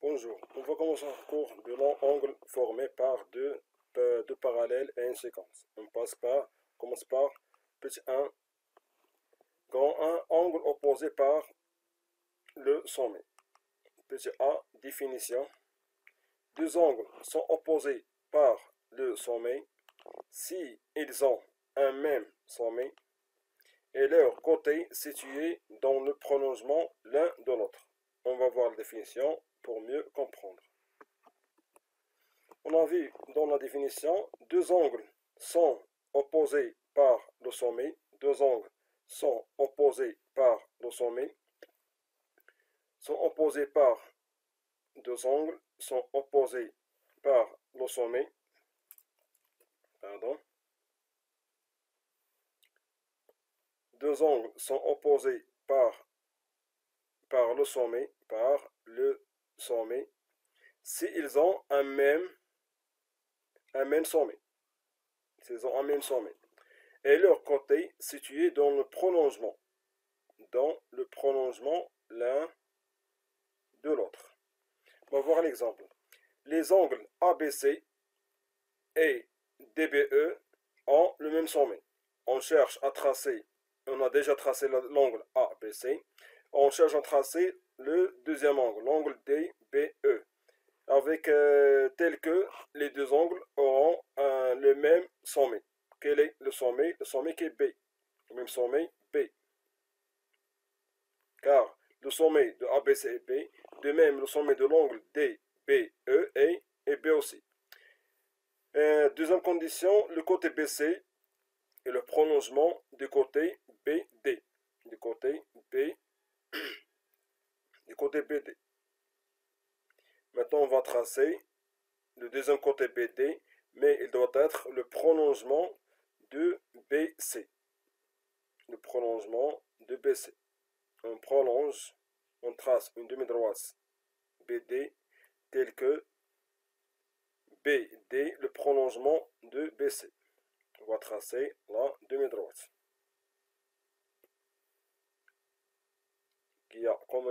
Bonjour, on va commencer un cours de long angle formé par deux parallèles et une séquence. Commence par petit 1, grand 1, angle opposé par le sommet. Petit a, définition. Deux angles sont opposés par le sommet si ils ont un même sommet et leur côté situé dans le prolongement l'un de l'autre. On va voir la définition pour mieux comprendre. On a vu dans la définition, deux angles sont opposés par le sommet. Deux angles sont opposés par le sommet. Sont opposés par deux angles sont opposés par le sommet. Pardon. Deux angles sont opposés par le sommet. S'ils ont un même sommet. S'ils ont un même sommet. Et leur côté situé dans le prolongement. Dans le prolongement l'un de l'autre. On va voir l'exemple. Les angles ABC et DBE ont le même sommet. On cherche à tracer, on a déjà tracé l'angle ABC. On cherche à tracer le deuxième angle, l'angle DBE, avec tel que les deux angles auront le même sommet. Quel est le sommet? Le sommet qui est B. Le même sommet B. Car le sommet de ABC est B, de même le sommet de l'angle DBE est B aussi. Deuxième condition, le côté BC est le prolongement du côté BD. Du côté BD. Maintenant, on va tracer le deuxième côté BD, mais il doit être le prolongement de BC. Le prolongement de BC. On prolonge, on trace une demi-droite BD tel que BD, le prolongement de BC. On va tracer la demi-droite qui a comme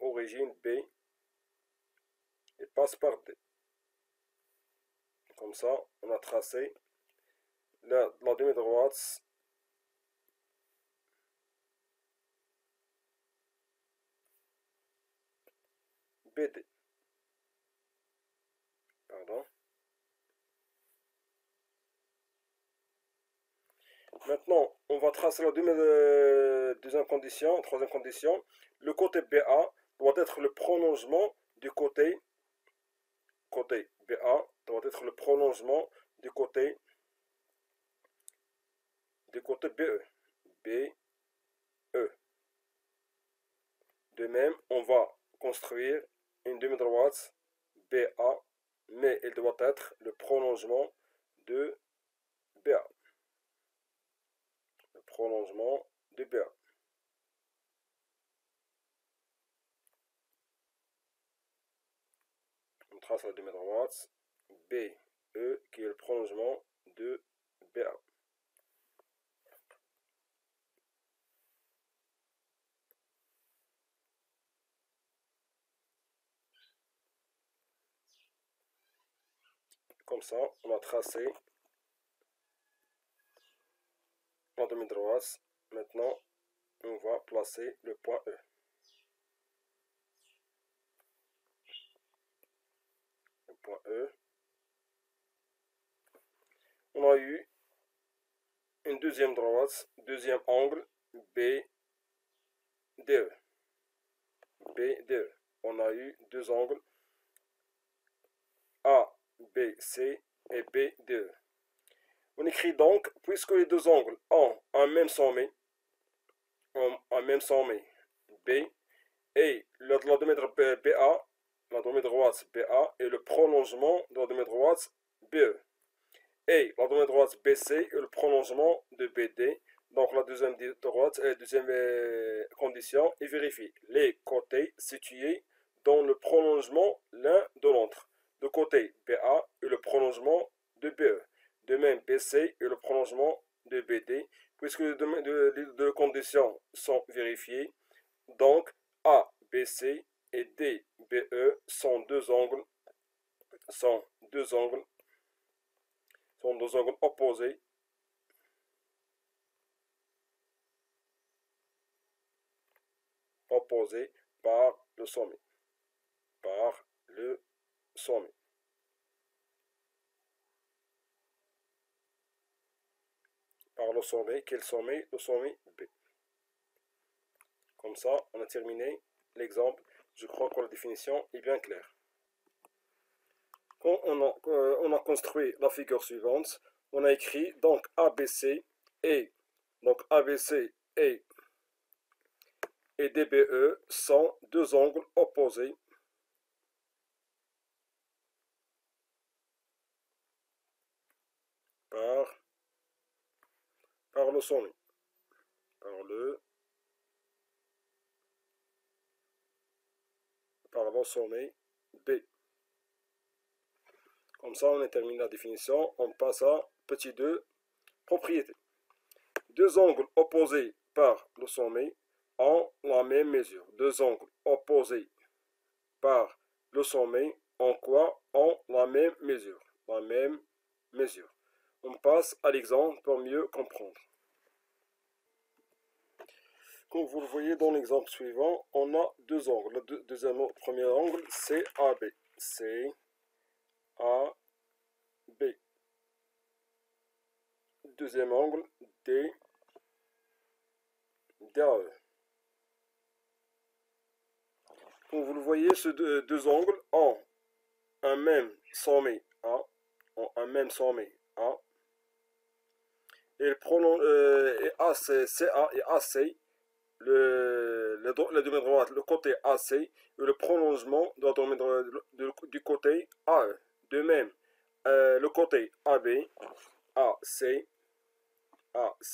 origine B et passe par D. Comme ça, on a tracé la demi-droite BD. Pardon. Maintenant, on va tracer la deuxième condition, troisième condition. Le côté BA doit être le prolongement du côté BA doit être le prolongement du côté BE. BE. De même, on va construire une demi-droite BA, mais elle doit être le prolongement de BA. Le prolongement de BA. On trace la demi-droite BE qui est le prolongement de BA. Comme ça, on a tracé la demi-droite. Maintenant, on va placer le point E. Le point E. On a eu une deuxième droite, deuxième angle BDE. BDE. On a eu deux angles ABC et BDE. On écrit donc, puisque les deux angles ont un même sommet B, et la demi-droite BA, la demi-droite BA est le prolongement de la demi-droite BE. Et la demi-droite BC est le prolongement de BD. Donc la deuxième condition est vérifiée. Les côtés situés dans le prolongement l'un de l'autre. Le côté BA est le prolongement de BE. De même, BC est le prolongement de BD. Puisque les deux conditions sont vérifiées, donc ABC et DBE sont deux angles opposés par le sommet. Par le sommet. Par le sommet, quel sommet? Le sommet B. Comme ça, on a terminé l'exemple. Je crois que la définition est bien claire. Quand on a construit la figure suivante, on a écrit donc ABC et donc ABC et DBE sont deux angles opposés par le sommet. Par le sommet B. Comme ça, on a terminé la définition. On passe à petit 2, propriété. Deux angles opposés par le sommet ont la même mesure. Deux angles opposés par le sommet ont quoi? Ont la même mesure. La même mesure. On passe à l'exemple pour mieux comprendre. Comme vous le voyez dans l'exemple suivant, on a deux angles. Le premier angle, c'est AB. C'est AB. Deuxième angle, DAE. Comme vous le voyez, ces deux angles ont un même sommet A. Et CA et AC, la domaine droite, le côté AC, et le prolongement de la domaine du côté AE. De même, le côté AB, AC,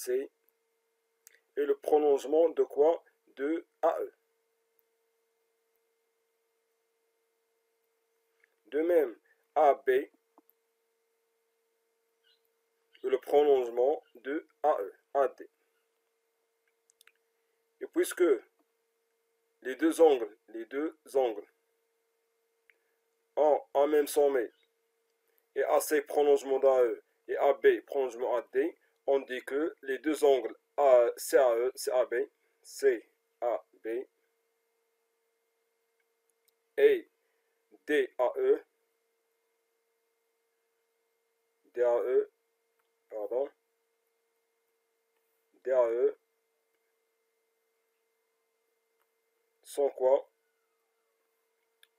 et le prolongement de quoi? De AE. De même, AB, et le prolongement de AE, AD. Et puisque les deux angles ont un même sommet et AC prolongement d'AE et AB prolongement AD, on dit que les deux angles CAE, CAB et DAE, sont quoi?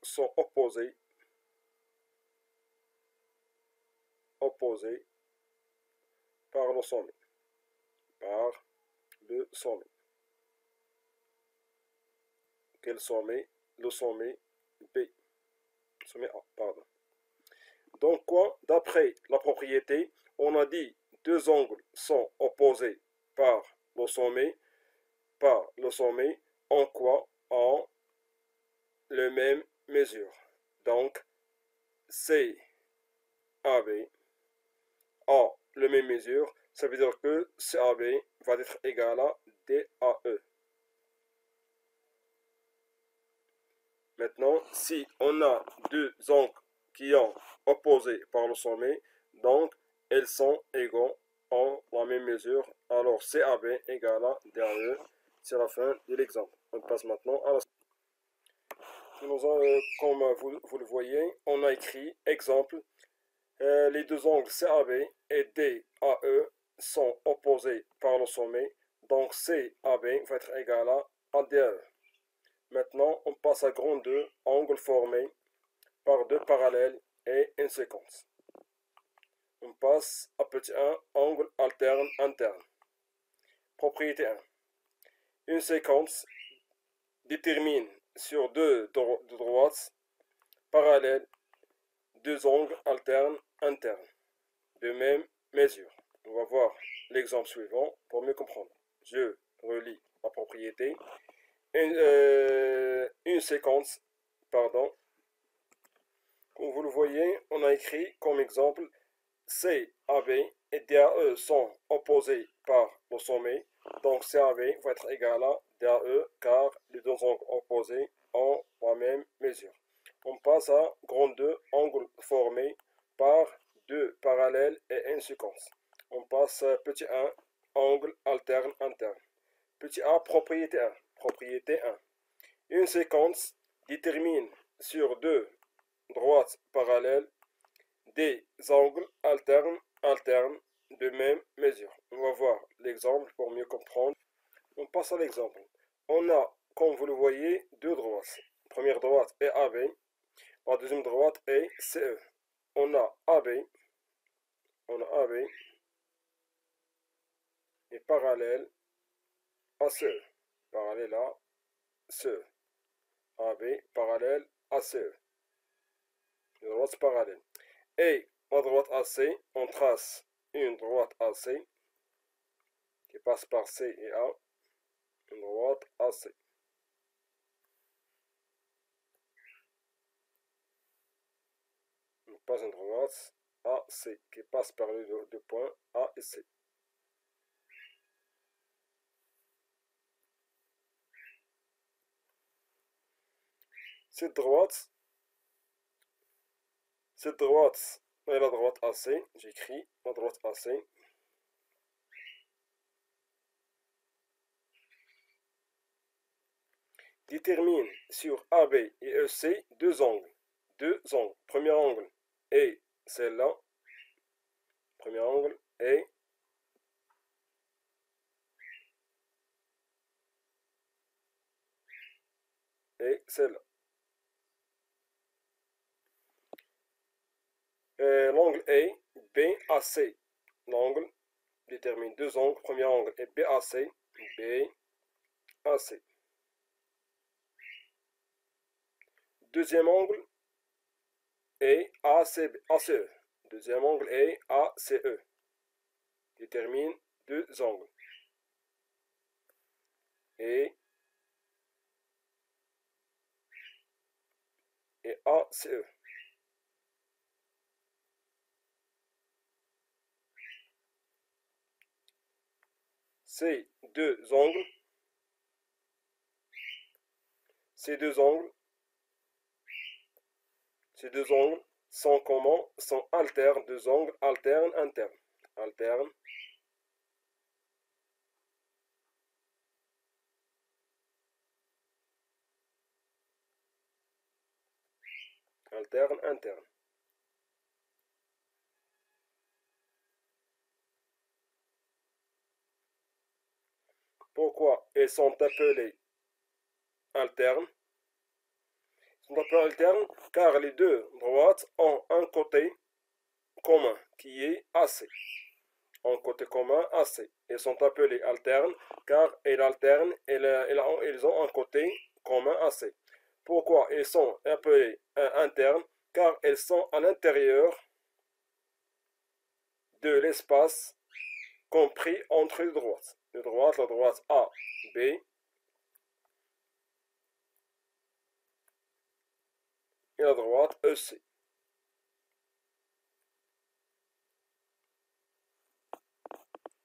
Sont opposés par le sommet. Quel sommet? Le sommet B. Sommet A, pardon. Donc quoi? D'après la propriété, on a dit deux angles sont opposés par le sommet. En quoi? En la même mesure. Donc CAB a la même mesure. Ça veut dire que CAB va être égal à DAE. Maintenant, si on a deux angles qui sont opposés par le sommet, donc elles sont égaux en la même mesure. Alors CAB égale à DAE. C'est la fin de l'exemple. On passe maintenant à la suite. Comme vous le voyez, on a écrit exemple. Les deux angles CAB et DAE sont opposés par le sommet. Donc CAB va être égal à DAE. Maintenant, on passe à grand 2, angle formé par deux parallèles et une séquence. On passe à petit 1, angle alterne interne. Propriété 1. Une séquence détermine sur deux droites parallèles deux angles alternes internes de même mesure. On va voir l'exemple suivant pour mieux comprendre. Je relis la propriété. Une séquence, comme vous le voyez, on a écrit comme exemple CAB et DAE sont opposés par le sommet. Donc CAB va être égal à DAE car les deux angles opposés ont mêmes mesures. On passe à grand 2, angle formé par deux parallèles et une séquence. On passe à petit 1, angle alterne interne. Petit a, propriété 1. Propriété 1. Une séquence détermine sur deux droites parallèles des angles alternes de même mesure. On va voir l'exemple pour mieux comprendre. On passe à l'exemple. On a, comme vous le voyez, deux droites. Première droite est AB. La deuxième droite est CE. On a AB et parallèle à CE. Parallèle à CE. AB parallèle à CE. Les droites parallèles. Et la droite AC, on trace une droite AC qui passe par C et A. Une droite AC. On passe une droite AC qui passe par les deux points A et C. Cette droite est la droite AC. J'écris la droite AC. Détermine sur AB et EC deux angles. Premier angle est celle-là. Premier angle est celle-là. L'angle est BAC. L'angle détermine deux angles. Premier angle est BAC. BAC. Deuxième angle est ACE. Deuxième angle est ACE. Détermine deux angles. Et ACE. Ces deux angles sont comment? Sont alternes, deux angles alternes internes. Alterne interne. Pourquoi ils sont appelés alternes? Ils sont appelés alternes car les deux droites ont un côté commun qui est AC. Un côté commun AC. Ils sont appelés alternes car ils alternent et ils ont un côté commun AC. Pourquoi ils sont appelés internes? Car ils sont à l'intérieur de l'espace compris entre les droites. La droite A, B, et la droite EC.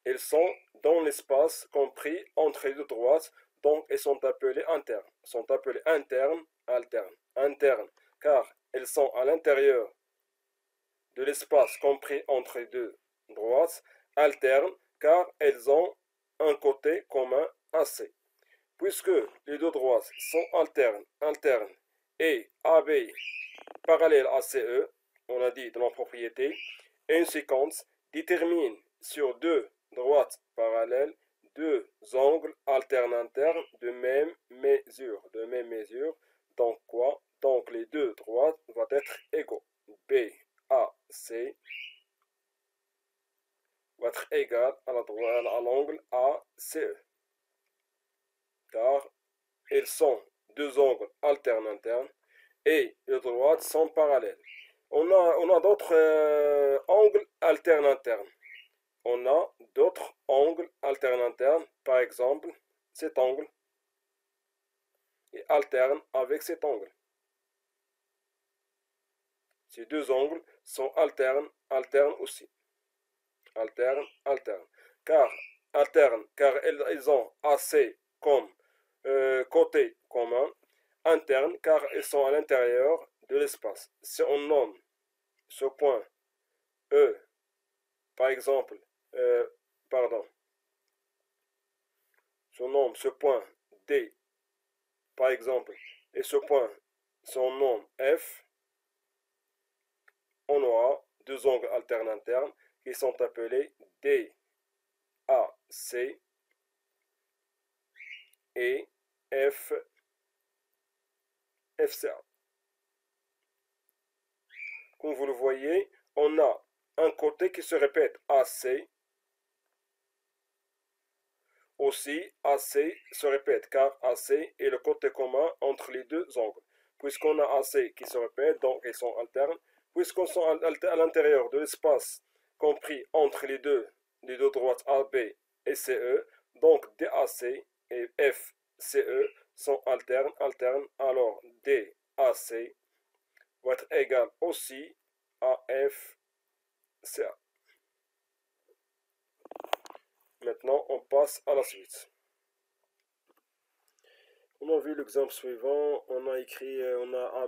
Ils sont dans l'espace compris entre les deux droites, donc ils sont appelés internes. Ils sont appelés alternes, car ils sont à l'intérieur de l'espace compris entre les deux droites, alternes, car elles ont un côté commun AC. Puisque les deux droites sont alternes, et AB parallèle à CE, on a dit dans la propriété, une séquence détermine sur deux droites parallèles deux angles alternes internes de même mesure. Donc quoi? Donc les deux droites vont être égaux. BAC va être égal à l'angle ACE. Car ils sont deux angles alternes internes et les droites sont parallèles. On a d'autres angles alternes internes. On a d'autres angles alternes internes, par exemple cet angle est alterne avec cet angle. Ces deux angles sont alternes aussi. Alterne. Car elles ont AC comme côté commun. internes car ils sont à l'intérieur de l'espace. Si on nomme ce point E, par exemple, pardon, si on nomme ce point D, par exemple, et ce point, si on nomme F, on aura deux angles alternes internes qui sont appelés DAC et FCA. Comme vous le voyez, on a un côté qui se répète AC. Aussi, AC se répète car AC est le côté commun entre les deux angles. Puisqu'on a AC qui se répète, donc ils sont alternes, puisqu'on sont à l'intérieur de l'espace compris entre les deux droites AB et CE, donc DAC et FCE sont alternes, alors DAC va être égal aussi à FCA. Maintenant, on passe à la suite. On a vu l'exemple suivant, on a écrit, on a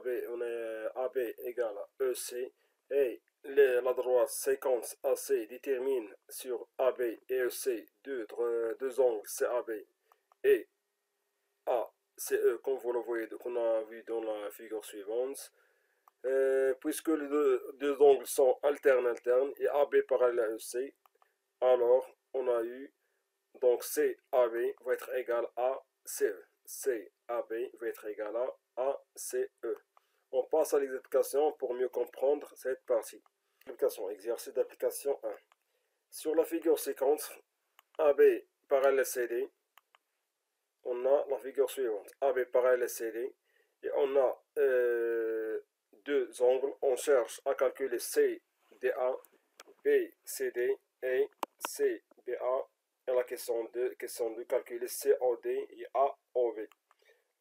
AB égale à EC, et la droite séquence AC détermine sur AB et EC deux angles CAB et ACE, comme vous le voyez, qu'on a vu dans la figure suivante. Puisque les deux angles sont alternes et AB parallèle à EC, alors on a eu, donc CAB va être égal à CE. CAB va être égal à ACE. On passe à l'explication pour mieux comprendre cette partie. Application, exercice d'application 1. Sur la figure séquence AB parallèle CD, on a la figure suivante. AB parallèle CD, et on a deux angles. On cherche à calculer CDA, BCD et CBA. Et la question de calculer COD et AOV.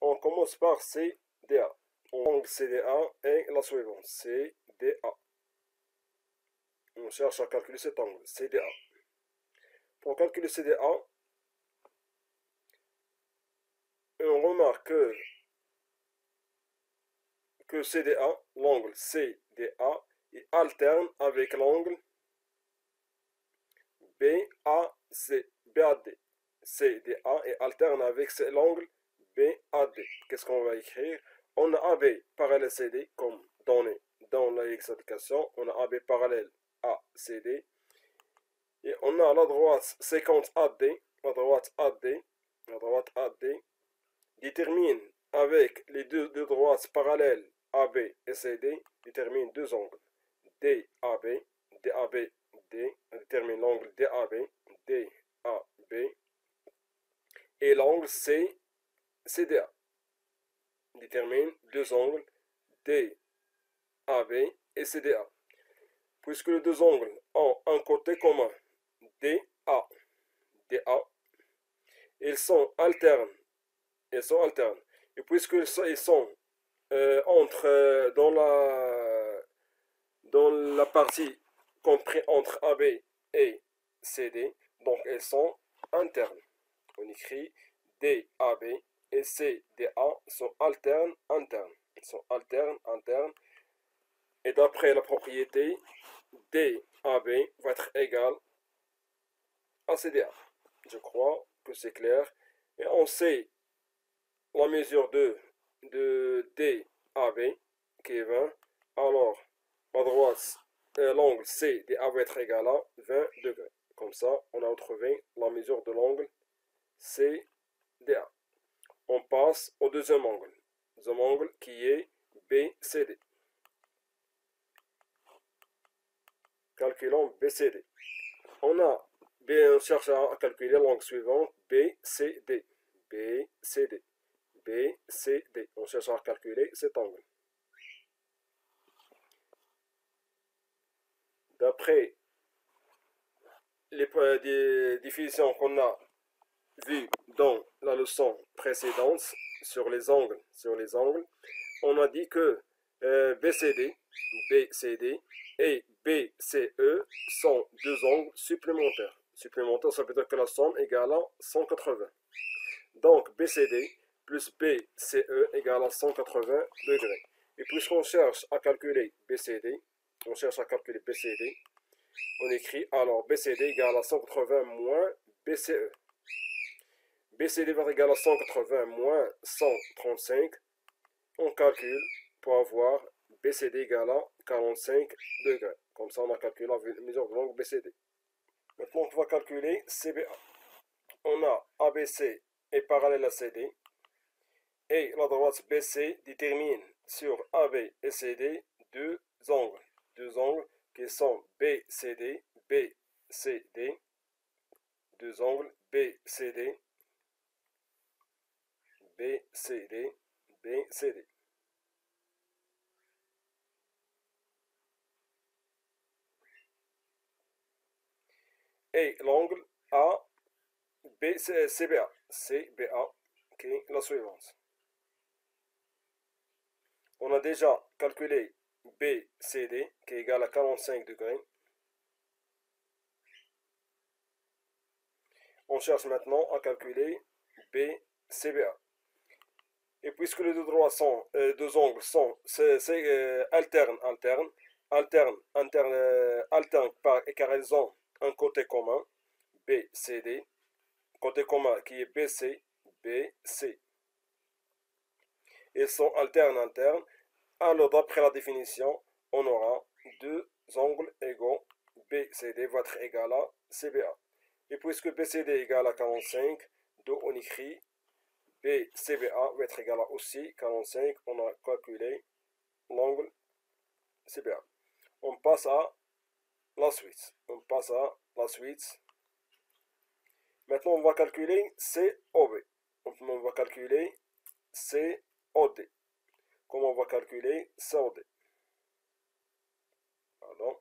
On commence par CDA. L'angle CDA est la suivante. CDA. On cherche à calculer cet angle. CDA. Pour calculer CDA, on remarque que CDA, l'angle CDA, est alterne avec l'angle BAD. CDA est alterne avec l'angle BAD. Qu'est-ce qu'on va écrire? On a AB parallèle CD comme donné dans l'explication. On a AB parallèle à CD. Et on a la droite séquence AD. La droite AD détermine avec les deux droites parallèles AB et CD, détermine deux angles. DAB, détermine l'angle DAB, et l'angle CDA détermine deux angles DAB et CDA. Puisque les deux angles ont un côté commun, DA, ils sont alternes. Et puisqu'ils sont dans la partie comprise entre AB et CD, donc elles sont internes. On écrit DAB et CDA sont internes. Ils sont internes. Et d'après la propriété, DAB va être égal à CDA. Je crois que c'est clair. Et on sait la mesure de DAB qui est 20. Alors, à droite, l'angle CDA va être égal à 20 degrés. Comme ça, on a trouvé la mesure de l'angle CDA. On passe au deuxième angle qui est BCD. Calculons BCD. On cherche à calculer l'angle suivant, BCD. On cherche à calculer cet angle. D'après les définitions qu'on a vues dans la leçon précédente sur les angles, on a dit que BCD et BCE sont deux angles supplémentaires. Supplémentaires, ça veut dire que la somme est égale à 180. Donc BCD plus BCE égale à 180 degrés. Et puisqu'on cherche à calculer BCD, on écrit alors BCD égale à 180 moins BCE. BCD va être égal à 180 moins 135. On calcule pour avoir BCD égale à 45 degrés. Comme ça, on a calculé la mesure de l'angle BCD. Maintenant, on va calculer CBA. On a ABC est parallèle à CD. Et la droite BC détermine sur AB et CD deux angles. Deux angles qui sont BCD, BCD. Deux angles BCD, BCD, BCD. Et l'angle CBA, qui est la suivante. On a déjà calculé BCD, qui est égal à 45 degrés. On cherche maintenant à calculer BCBA. Et puisque les deux droits sont, deux angles sont alternes car elles ont un côté commun, BCD, côté commun qui est BC, BC. Ils sont alternes. Alors d'après la définition, on aura deux angles égaux, BCD va être égal à CBA. Et puisque BCD est égal à 45, donc on écrit BCBA va être égal à aussi 45. On a calculé l'angle CBA. On passe à la suite. Maintenant, on va calculer COB. On va calculer COD. Comment on va calculer COD? Pardon.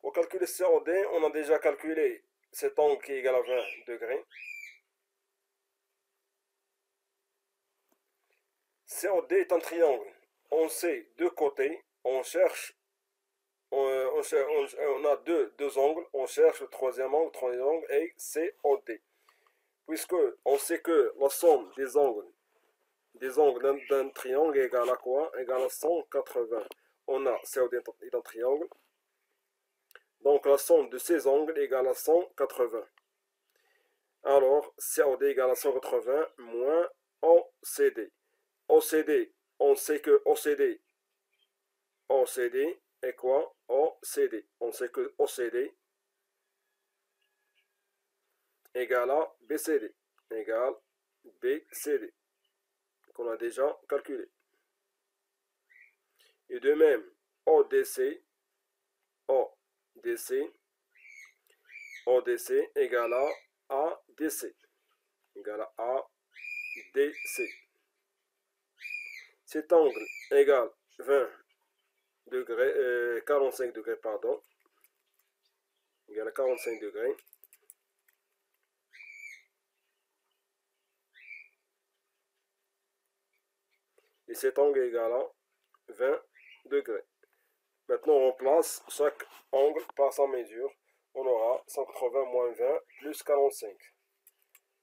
Pour calculer COD, on a déjà calculé cet angle qui est égal à 20 degrés. COD est un triangle. On sait deux côtés. On cherche. On a deux angles. On cherche le troisième angle et COD. Puisque on sait que la somme des angles d'un triangle est égale à quoi? Égale à 180. On a COD est un triangle. Donc la somme de ces angles est égale à 180. Alors COD est égal à 180 moins OCD. OCD, on sait que OCD est quoi? OCD. On sait que OCD égale à BCD. Égale BCD. Qu'on a déjà calculé. Et de même, ODC égale à ADC. Égale à ADC. Cet angle égale 20 degrés, 45 degrés, pardon. Égale à 45 degrés. Et cet angle est égal à 20 degrés. Maintenant, on remplace chaque angle par sa mesure. On aura 180 moins 20 plus 45.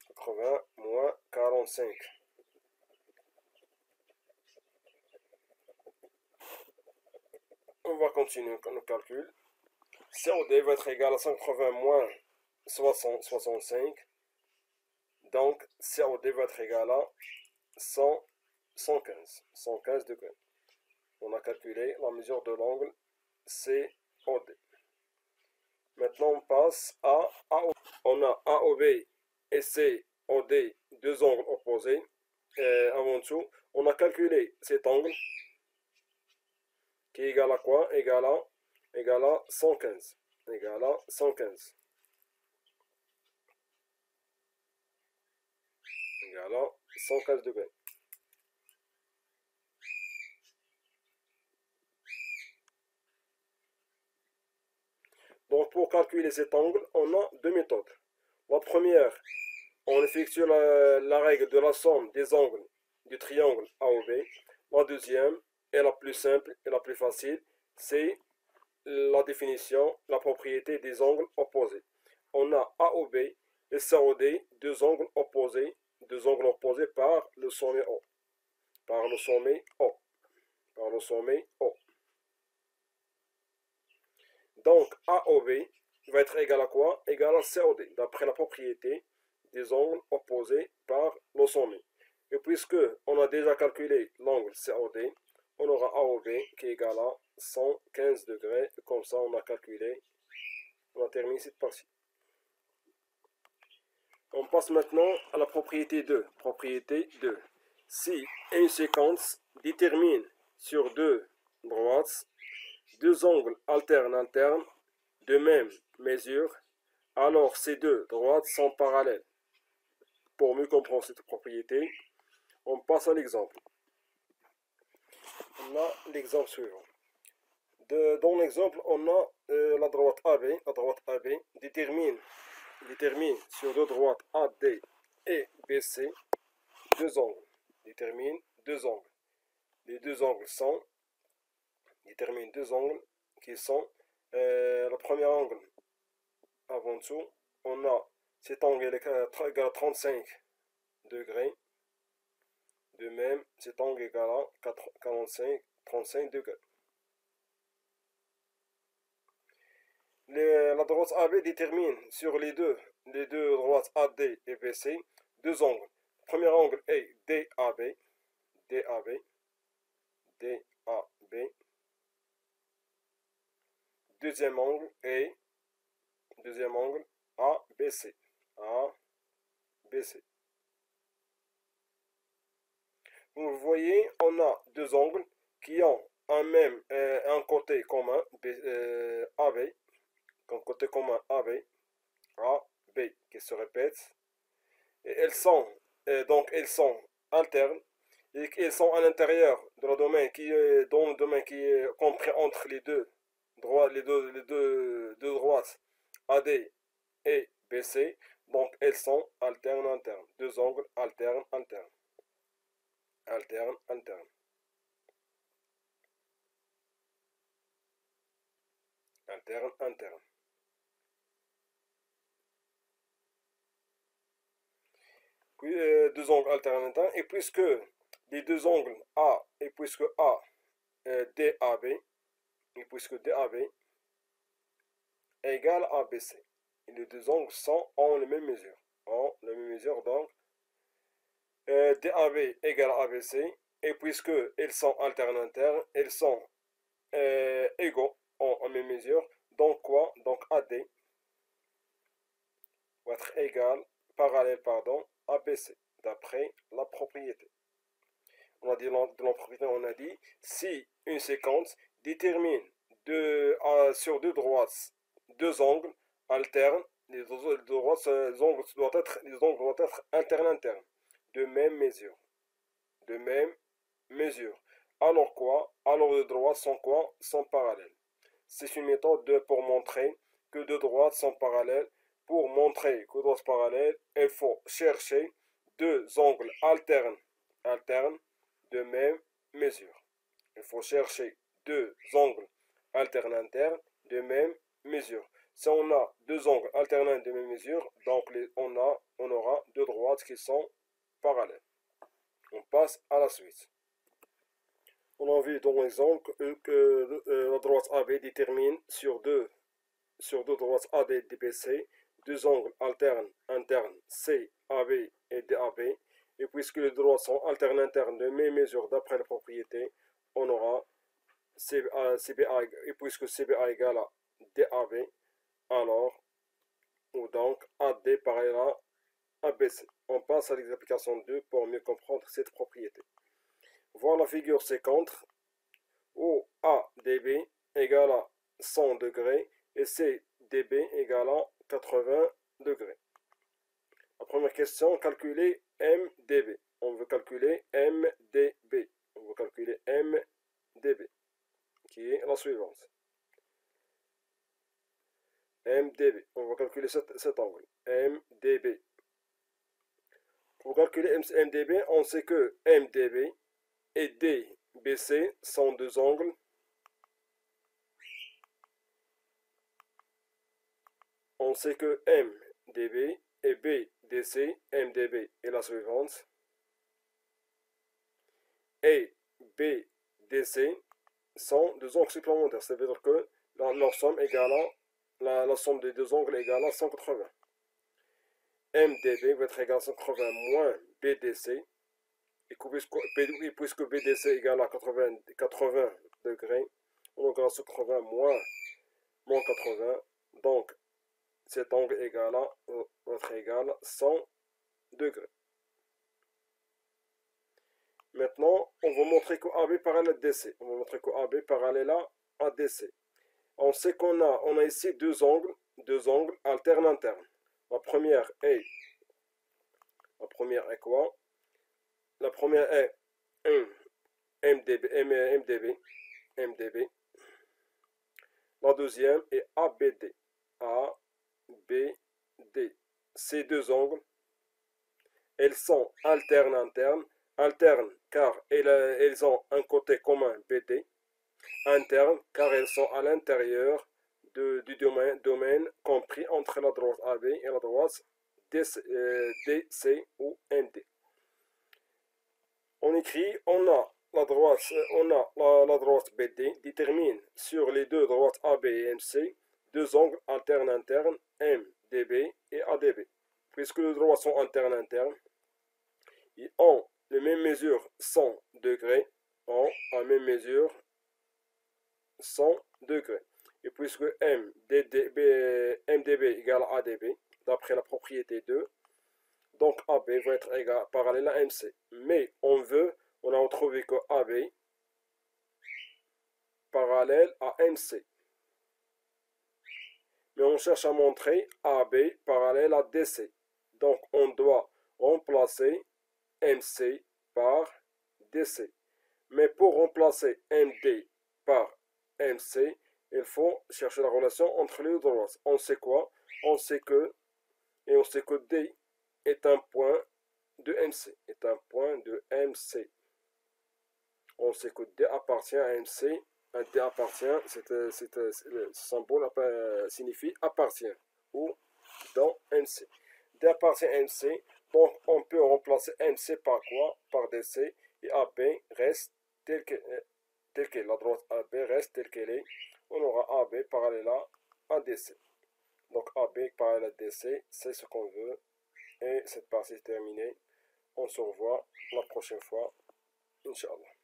80 moins 45. On va continuer le calcul. COD va être égal à 180 moins 65. Donc, COD va être égal à 115 degrés. On a calculé la mesure de l'angle COD. Maintenant, on passe à AOB. On a AOB et COD, deux angles opposés. Avant tout, on a calculé cet angle qui est égal à quoi? Égal à 115. Égal à 115. Égal à 115 degrés. Donc pour calculer cet angle, on a deux méthodes. La première, on effectue la règle de la somme des angles du triangle AOB. La deuxième, et la plus simple et la plus facile, c'est la définition, la propriété des angles opposés. On a AOB, et COD, deux angles opposés par le sommet O. Par le sommet O. Par le sommet O. Donc AOB va être égal à quoi? Égal à COD, d'après la propriété des angles opposés par le sommet. Et puisque on a déjà calculé l'angle COD, on aura AOB qui est égal à 115 degrés. Comme ça, on a calculé, on a terminé cette partie. On passe maintenant à la propriété 2. Propriété 2. Si une séquence détermine sur deux droites deux angles alternes de même mesure, alors ces deux droites sont parallèles. Pour mieux comprendre cette propriété, on passe à l'exemple. On a l'exemple suivant. Dans l'exemple, on a la droite AB détermine sur deux droites AD et BC deux angles. Détermine deux angles. Les deux angles sont détermine deux angles qui sont le premier angle avant dessous, on a cet angle égal à 35 degrés. De même, cet angle égal à 35 degrés. La droite AB détermine sur les deux droites AD et BC deux angles. Premier angle est DAB. Deuxième angle est ABC. Vous voyez, on a deux angles qui ont un côté commun AB, AB, qui se répète, et elles sont alternes, et elles sont à l'intérieur de le domaine dans le domaine qui est compris entre les deux droites AD et BC, donc elles sont alternes. Deux angles alternes. Puis deux angles alternes, et puisque les deux angles A et puisque A DAB, et puisque DAB est égal à ABC, et les deux angles ont la même mesure, donc DAB égale à ABC, et puisque elles sont alternes, elles sont égaux en même mesure, donc quoi? Donc AD va être égal, parallèle à BC, d'après la propriété. On a dit de la propriété, on a dit si une séquence détermine sur deux droites deux angles alternes, les angles doivent être alternes de même mesure. Alors quoi? Alors les droites sont quoi? Sont parallèles. C'est une méthode pour montrer que deux droites sont parallèles. Pour montrer que deux droites sont parallèles, il faut chercher deux angles alternes de même mesure. Il faut chercher deux angles alternes de même mesure. Si on a deux angles alternés de même mesure, donc on aura deux droites qui sont parallèles. On passe à la suite. On a vu dans l'exemple que la droite AB détermine sur deux droites AD et BC deux angles internes CAB et DAB. Et puisque les droites sont alternes internes de même mesure d'après la propriété, on aura CBA, et puisque CBA égale à DAB, alors, ou donc AD pareil à ABC. On passe à l'explication 2 pour mieux comprendre cette propriété. Voilà la figure 50 où ADB égale à 100 degrés et CDB égale à 80 degrés. La première question, calculer MDB. On veut calculer MDB. Qui est la suivante. MDB. On va calculer cet angle. MDB. Pour calculer MDB, on sait que MDB et DBC sont deux angles on sait que MDB et BDC, MDB est la suivante. Et BDC sont deux angles supplémentaires. Ça veut dire que leur somme égale la somme des deux angles égale à 180. MDB va être égal à 180 moins BDC. Et puisque BDC égale à 80 degrés, on aura 180 moins 80. Donc, cet angle va être égal à 100 degrés. Maintenant, on va montrer que AB parallèle à DC. On va montrer que AB parallèle à DC. On sait qu'on a ici deux angles alternes internes. La première est quoi? La première est MDB. La deuxième est ABD. Ces deux angles, elles sont alternes internes. Alternes car elles ont un côté commun BD. Internes car elles sont à l'intérieur du domaine compris entre la droite AB et la droite DC ou MD. On écrit, on a la droite BD détermine sur les deux droites AB et MC deux angles alternes internes MDB et ADB. Puisque les droites sont alternes internes, ils ont les mêmes mesures 100 degrés, ont la même mesure 100 degrés. Et puisque MDB égale à ADB, d'après la propriété 2, donc AB va être parallèle à MC. Mais on a trouvé que AB parallèle à MC. Mais on cherche à montrer AB parallèle à DC. Donc on doit remplacer MC par DC. Mais pour remplacer MD par MC, il faut chercher la relation entre les deux droites. On sait quoi? On sait que D est un point de MC. On sait que D appartient à MC. D appartient, le symbole signifie appartient ou dans MC. D appartient à MC. Donc on peut remplacer MC par quoi? Par DC. Et AB reste tel qu'elle. La droite AB reste telle qu'elle est. On aura AB parallèle à DC. Donc AB parallèle à DC, c'est ce qu'on veut. Et cette partie est terminée. On se revoit la prochaine fois. Inch'Allah.